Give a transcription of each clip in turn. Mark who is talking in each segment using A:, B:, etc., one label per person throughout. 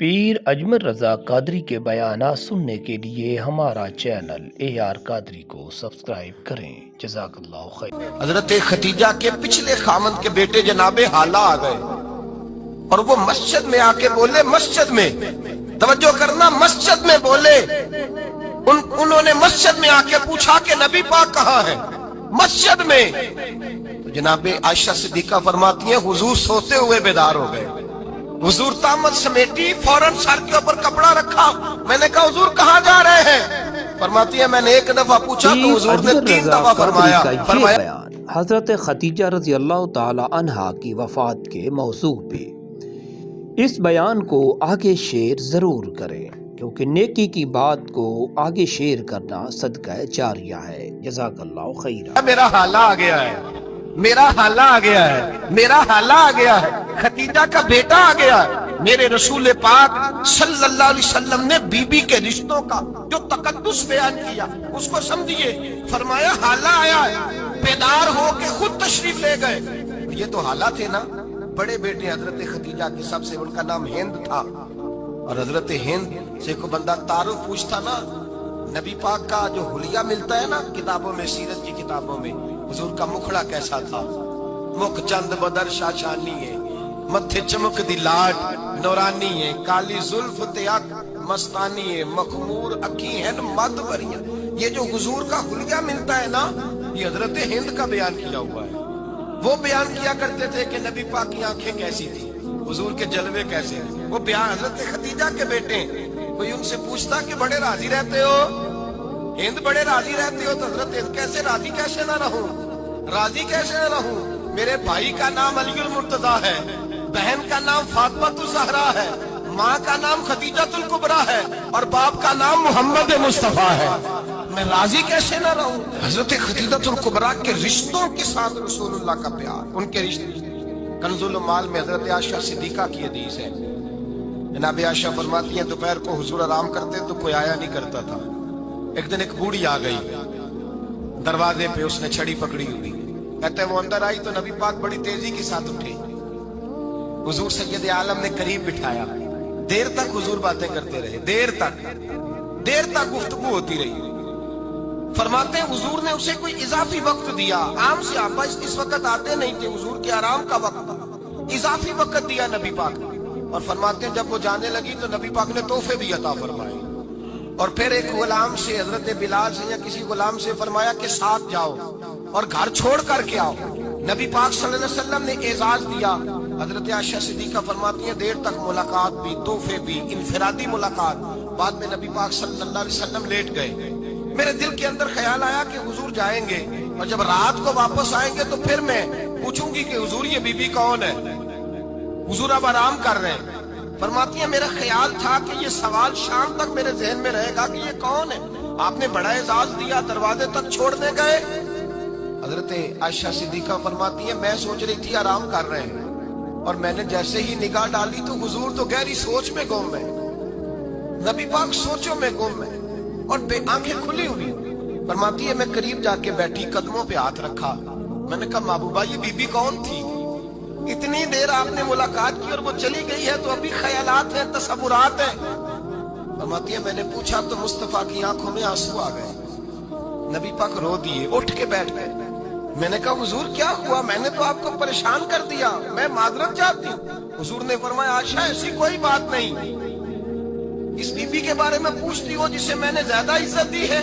A: پیر اجمل رضا قادری کے بیانات سننے کے لیے ہمارا چینل AR قادری کو سبسکرائب کریں۔ جزاک اللہ خیر۔
B: حضرت ختیجہ کے پچھلے خامند کے بیٹے جناب حالہ آ گئے اور وہ مسجد میں آ کے بولے، مسجد میں توجہ کرنا، مسجد میں بولے، انہوں نے مسجد میں آ کے پوچھا کہ نبی پاک کہاں ہے؟ مسجد میں تو جناب عائشہ صدیقہ فرماتی ہیں حضور سوتے ہوئے بیدار ہو گئے۔ حضور طامت سمیٹی، فوراً سر کے اوپر کپڑا رکھا۔ میں نے کہا حضور کہاں جا رہے ہیں؟ فرماتی ہے میں نے ایک دفعہ پوچھا تو حضور نے 3 دفعہ فرمایا۔
A: حضرت ختیجہ رضی اللہ تعالی عنہا کی وفات کے موضوع پہ اس بیان کو آگے شیئر ضرور کریں، کیونکہ نیکی کی بات کو آگے شیئر کرنا صدقہ جاریہ ہے۔ جزاک اللہ خیر۔
B: میرا حالہ آ گیا ہے، میرا حالہ آ گیا ہے، میرا حالہ آ گیا ہے، ختیجہ کا بیٹا آ گیا ہے۔ میرے رسول پاک صلی اللہ علیہ وسلم نے بی بی کے رشتوں کا جو تقدس بیان کیا اس کو سمجھیے۔ فرمایا حالہ آیا ہے، بیدار ہو کے خود تشریف لے گئے۔ یہ تو حالہ تھے نا، بڑے بیٹے حضرت ختیجہ کی، سب سے ان کا نام ہند تھا، اور حضرت ہند سے کوئی بندہ تعارف پوچھتا نا، نبی پاک کا جو حلیہ ملتا ہے نا کتابوں میں، سیرت کی کتابوں میں، حضور کا مکھڑا کیسا تھا؟ مکھ چند بدر شاشانی ہے، متھے چمک دی لاٹ نورانی ہے، کالی زلف تے اک مستانی ہے، مخمور اکھی ہیں مد بریاں۔ یہ جو حضور کا حلیہ ملتا ہے نا، یہ حضرت ہند کا بیان کیا ہوا ہے۔ وہ بیان کیا کرتے تھے کہ نبی پاک کی آنکھیں کیسی تھی، حضور کے جلوے کیسے تھے۔ وہ بیان حضرت ختیجہ کے بیٹے ہیں۔ کوئی ان سے پوچھتا کہ بڑے راضی رہتے ہو، ہند بڑے راضی رہتے ہو، تو حضرت ہند کیسے راضی کیسے نہ رہوں، راضی کیسے نہ رہوں؟ میرے بھائی کا نام علی المرتضیٰ ہے، بہن کا نام فاطمہ الزہرا ہے، ماں کا نام خدیجہ الکبریٰ ہے، اور باپ کا نام محمد مصطفیٰ ہے، میں راضی کیسے نہ رہوں؟ حضرت خدیجہ الکبریٰ کے رشتوں کے ساتھ رسول اللہ کا پیار، ان کے رشتے۔ کنز المال میں حضرت عائشہ صدیقہ کی حدیث ہے، جناب عائشہ فرماتی ہیں دوپہر کو حضور آرام کرتے تو کوئی آیا نہیں کرتا تھا۔ ایک دن ایک بوڑھی آ گئی، دروازے پہ اس نے چھڑی پکڑی ہوئی، کہتے ہیں وہ اندر آئی تو نبی پاک بڑی تیزی کے ساتھ اٹھے، حضور سید عالم نے قریب بٹھایا، دیر تک حضور باتیں کرتے رہے، دیر تک گفتگو ہوتی رہی۔ فرماتے ہیں حضور نے اسے کوئی اضافی وقت دیا، عام صحابہ اس وقت آتے نہیں تھے، حضور کے آرام کا وقت، اضافی وقت دیا نبی پاک نے۔ اور فرماتے ہیں جب وہ جانے لگی تو نبی پاک نے تحفے بھی عطا فرمائے، اور پھر ایک غلام سے، حضرت بلال سے یا کسی غلام سے فرمایا کہ ساتھ جاؤ اور گھر چھوڑ کر کے آؤ۔ نبی پاک صلی اللہ علیہ وسلم نے اعزاز دیا۔ حضرت عائشہ صدیقہ فرماتی ہیں دیر تک ملاقات بھی، تحفے بھی، انفرادی ملاقات۔ بعد میں نبی پاک صلی اللہ علیہ وسلم لیٹ گئے۔ میرے دل کے اندر خیال آیا کہ حضور جائیں گے اور جب رات کو واپس آئیں گے تو پھر میں پوچھوں گی کہ حضور یہ بی بی کون ہے؟ حضور اب آرام کر رہے ہیں۔ فرماتی ہیں میرا خیال تھا کہ یہ سوال شام تک میرے ذہن میں رہے گا کہ یہ کون ہے؟ آپ نے بڑا اعزاز دیا، دروازے تک چھوڑنے گئے۔ حضرت عائشہ صدیقہ فرماتی ہیں میں سوچ رہی تھی آرام کر رہے ہیں، اور میں نے جیسے ہی نگاہ ڈالی تو حضور تو گہری سوچ میں گم ہے، نبی پاک سوچوں میں گم ہے اور بے آنکھیں کھلی ہوئی۔ فرماتی ہے میں قریب جا کے بیٹھی، قدموں پہ ہاتھ رکھا، میں نے کہا محبوبہ یہ بی بی کون تھی؟ اتنی دیر آپ نے ملاقات کی اور وہ چلی گئی ہے تو ابھی خیالات ہیں، تصورات ہیں۔ فرماتی ہے میں نے پوچھا تو مصطفیٰ کی آنکھوں میں آنسو آ گئے، نبی پاک رو دیے، اٹھ کے بیٹھ گئے۔ میں نے کہا حضور کیا ہوا؟ میں نے تو آپ کو پریشان کر دیا، میں معذرت چاہتی ہوں۔ حضور نے فرمایا عائشہ ایسی کوئی بات نہیں، اس بی بی کے بارے میں پوچھتی ہو جسے میں نے زیادہ عزت دی ہے،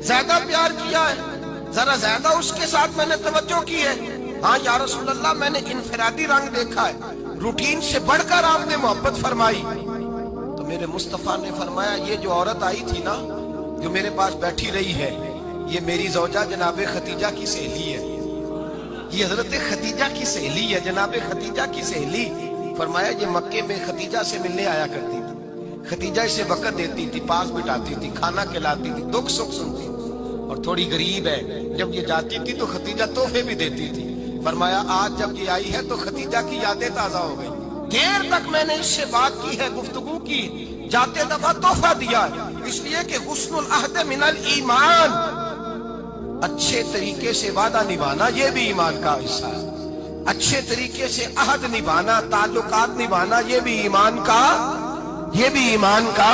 B: زیادہ پیار کیا ہے، ذرا زیادہ اس کے ساتھ میں نے توجہ کی ہے۔ ہاں یا رسول اللہ میں نے انفرادی رنگ دیکھا ہے، روٹین سے بڑھ کر آپ نے محبت فرمائی۔ تو میرے مصطفیٰ نے فرمایا یہ جو عورت آئی تھی نا، جو میرے پاس بیٹھی رہی ہے، یہ میری زوجہ جناب ختیجہ کی سہیلی ہے، یہ حضرت ختیجہ کی سہیلی ہے، جناب ختیجہ کی سہیلی۔ فرمایا یہ مکے میں ختیجہ سے ملنے آیا کرتی تھی، ختیجہ اسے وقت دیتی تھی، پاس بٹھاتی تھی، کھانا کھلاتی تھی، دکھ سکھ سنتی تھی، اور تھوڑی غریب ہے، جب یہ جاتی تھی تو ختیجہ تحفے بھی دیتی تھی۔ فرمایا آج جب یہ آئی ہے تو ختیجہ کی یادیں تازہ ہو گئی، دیر تک میں نے اس سے بات کی ہے، گفتگو کی، جاتے دفعہ تحفہ دیا ہے، اس لیے کہ حسن العہد من الایمان، اچھے طریقے سے وعدہ نبھانا یہ بھی ایمان کا حصہ ہے، اچھے طریقے سے عہد نبھانا، تعلقات نبھانا یہ بھی ایمان کا یہ بھی ایمان کا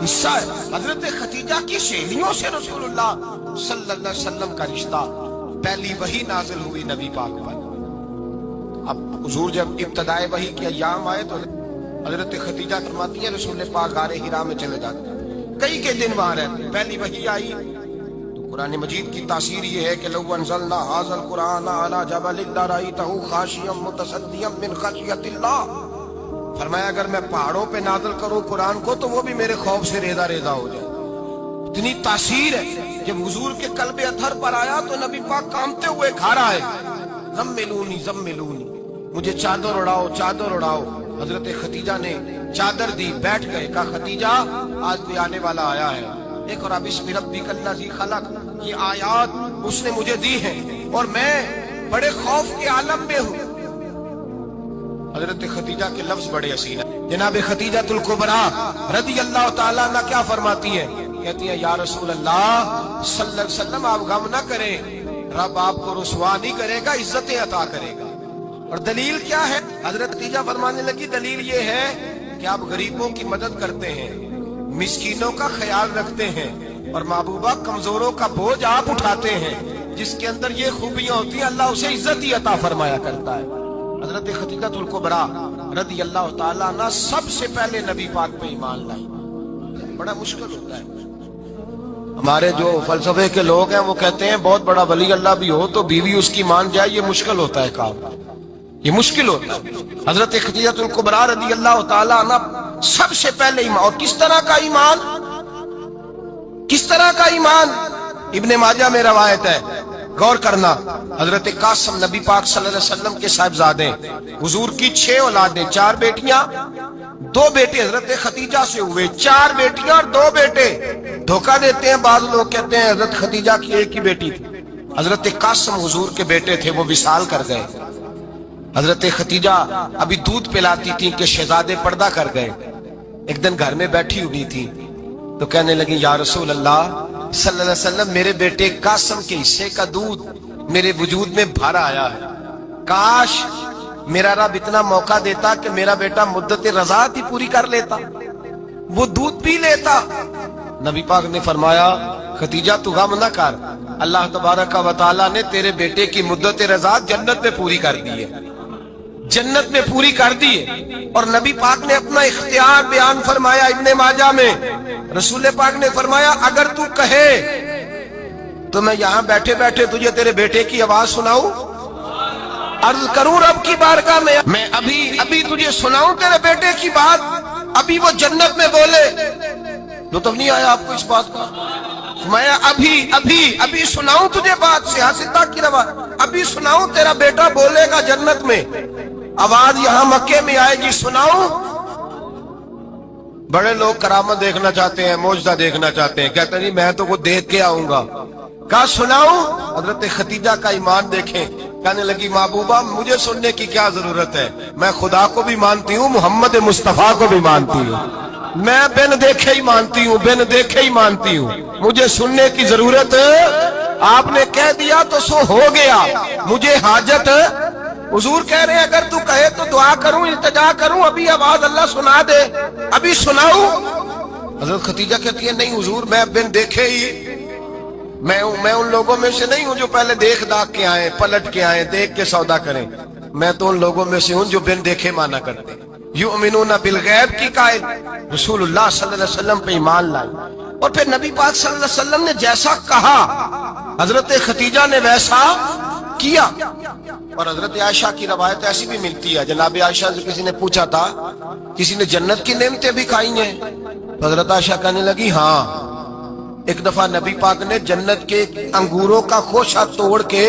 B: حصہ ہے۔ حضرت خدیجہ کی سہیلیوں سے رسول اللہ صلی اللہ علیہ وسلم کا رشتہ، پہلی وحی نازل ہوئی نبی پاک پر۔ اب حضور جب ابتدائے وحی کے ایام آئے تو حضرت خدیجہ فرماتی ہیں رسول پاک غار حرا میں چلے جاتے ہیں، کئی کے دن وہاں رہتے۔ پہلی وحی آئی تو قرآن مجید کی تاثیر یہ ہے کہ لو انزلنا ھذا القرآن علی جبل لرأیتہ خاشعا متصدعا من خشیۃ اللہ، فرمایا اگر میں پہاڑوں پہ نازل کروں قرآن کو تو وہ بھی میرے خوف سے ریزہ ریزہ ہو جائے۔ اتنی تاثیر ہے۔ جب حضور کے قلب اطہر پر آیا تو نبی پاک کانپتے ہوئے گھر آئے، زملونی زملونی، مجھے چادر اڑاؤ چادر اڑاؤ۔ حضرت خدیجہ نے چادر دی، بیٹھ گئے، کہا خدیجہ آج کوئی آنے والا آیا ہے، اقرأ بسم ربک الذی خلق، یہ آیات اس نے مجھے دی ہیں اور میں بڑے خوف کے عالم میں ہوں۔ حضرت خدیجہ کے لفظ بڑے حسین ہیں۔ جناب خدیجہ الکبریٰ رضی اللہ تعالیٰ عنہ کیا فرماتی ہیں؟ کہتی ہیں یا رسول اللہ صلی اللہ علیہ وسلم آپ غم نہ کریں، رب آپ کو رسوا نہیں کرے گا، عزتیں عطا کرے گا۔ اور دلیل کیا ہے؟ حضرت خدیجہ فرمانے لگی دلیل یہ ہے کہ آپ غریبوں کی مدد کرتے ہیں، مسکینوں کا خیال رکھتے ہیں، اور محبوبہ کمزوروں کا بوجھ آپ اٹھاتے ہیں۔ جس کے اندر یہ خوبیاں ہوتی ہیں اللہ اسے عزت ہی عطا فرمایا کرتا ہے۔ حضرت خدیجہ الکبریٰ رضی اللہ تعالیٰ عنہ سب سے پہلے نبی پاک پہ ایمان لائی۔ بڑا مشکل ہوتا ہے۔ ہمارے جو فلسفے کے لوگ ہیں وہ کہتے ہیں بہت بڑا ولی اللہ بھی ہو تو بیوی اس کی مان جائے، یہ مشکل ہوتا ہے کام، یہ مشکل ہوتا ہے۔ حضرت خدیجہ الکبریٰ رضی اللہ تعالیٰ عنہ سب سے پہلے ایمان، اور کس طرح کا ایمان؟ کس طرح کا ایمان؟ ابن ماجہ میں روایت ہے، غور کرنا۔ حضرت قاسم نبی پاک صلی اللہ علیہ وسلم کے صاحبزادے، حضور کی 6 اولادیں، 4 بیٹیاں 2 بیٹے حضرت خدیجہ سے ہوئے، 4 بیٹیاں اور 2 بیٹے۔ دھوکہ دیتے ہیں بعض لوگ، کہتے ہیں حضرت خدیجہ کی ایک ہی بیٹی تھی۔ حضرت قاسم حضور کے بیٹے تھے، وہ وصال کر گئے۔ حضرت خدیجہ ابھی دودھ پلاتی تھی کہ شہزادے پردہ کر گئے۔ ایک دن گھر میں بیٹھی ہوئی تھی تو کہنے لگی یا رسول اللہ صلی اللہ علیہ وسلم میرے بیٹے قاسم کے حصے کا دودھ میرے وجود میں بھر آیا ہے، کاش میرا رب اتنا موقع دیتا کہ میرا بیٹا مدت رضاعت ہی پوری کر لیتا، وہ دودھ پی لیتا۔ نبی پاک نے فرمایا خدیجہ تو غم نہ کر، اللہ تبارک و تعالیٰ نے تیرے بیٹے کی مدت رضاعت جنت میں پوری کر دی ہے، جنت میں پوری کر دی ہے۔ اور نبی پاک نے اپنا اختیار بیان فرمایا ابن ماجہ میں، رسول پاک نے فرمایا اگر تو کہے تو میں یہاں بیٹھے بیٹھے تجھے تیرے بیٹے کی آواز سناؤں، عرض کروں رب کی بارگاہ میں ابھی تجھے سناؤں تیرے بیٹے کی بات، ابھی وہ جنت میں بولے۔ لطف نہیں آیا آپ کو اس بات کا؟ میں ابھی سناؤں تجھے بات، سیاستہ کی روایت، ابھی سناؤں تیرا بیٹا بولے گا جنت میں، آواز یہاں مکے میں آئے گی، سناؤں؟ بڑے لوگ کرامت دیکھنا چاہتے ہیں، معجزہ دیکھنا چاہتے ہیں، کہتے ہیں جی میں تو وہ دیکھ کے آؤں گا۔ کہا سناؤں؟ حضرت خدیجہ کا ایمان دیکھیں، کہنے لگی محبوبہ مجھے سننے کی کیا ضرورت ہے، میں خدا کو بھی مانتی ہوں، محمد مصطفیٰ کو بھی مانتی ہوں، میں بن دیکھے ہی مانتی ہوں، بن دیکھے ہی مانتی ہوں، مجھے سننے کی ضرورت آپ نے کہہ دیا تو سو ہو گیا، مجھے حاجت۔ حضور کہہ رہے ہیں اگر تو کہے تو دعا کروں، التجا کروں، ابھی آواز اللہ سنا دے، ابھی سناؤں؟ حضرت خدیجہ کہتی ہے نہیں حضور میں بن دیکھے ہی، میں ان لوگوں میں سے نہیں ہوں جو پہلے دیکھ داکھ کے آئیں، پلٹ کے آئیں، دیکھ کے سودا کریں، میں تو ان لوگوں میں سے ہوں جو بن دیکھے مانا کرتے ہیں۔ یؤمنون بالغیب کی قائل رسول اللہ صلی اللہ علیہ وسلم پہ ایمان لائی، اور پھر نبی پاک صلی اللہ علیہ وسلم نے جیسا کہا حضرت خدیجہ نے ویسا کیا۔ اور حضرت عائشہ کی روایت ایسی بھی ملتی ہے، جناب عائشہ سے کسی نے پوچھا تھا کسی نے جنت کی نعمتیں بھی کھائی ہیں؟ حضرت عائشہ کہنے لگی ہاں، ایک دفعہ نبی پاک نے جنت کے انگوروں کا خوشہ توڑ کے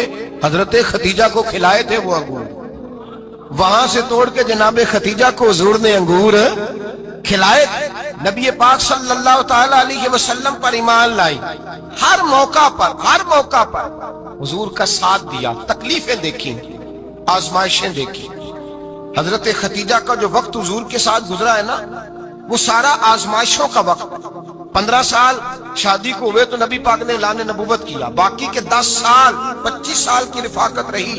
B: حضرت خدیجہ کو کھلائے تھے، وہ انگور وہاں سے توڑ کے جناب خدیجہ کو حضور نے انگور کھلائے تھے۔ نبی پاک صلی اللہ تعالی علیہ وسلم پر ایمان لائی، ہر موقع پر حضور کا ساتھ دیا، تکلیفیں دیکھی، آزمائشیں دیکھی۔ حضرت خدیجہ کا جو وقت حضور کے ساتھ گزرا ہے نا، وہ سارا آزمائشوں کا وقت۔ 15 سال شادی کو ہوئے تو نبی پاک نے اعلان نبوت کیا، باقی کے 10 سال 25 سال کی رفاقت رہی،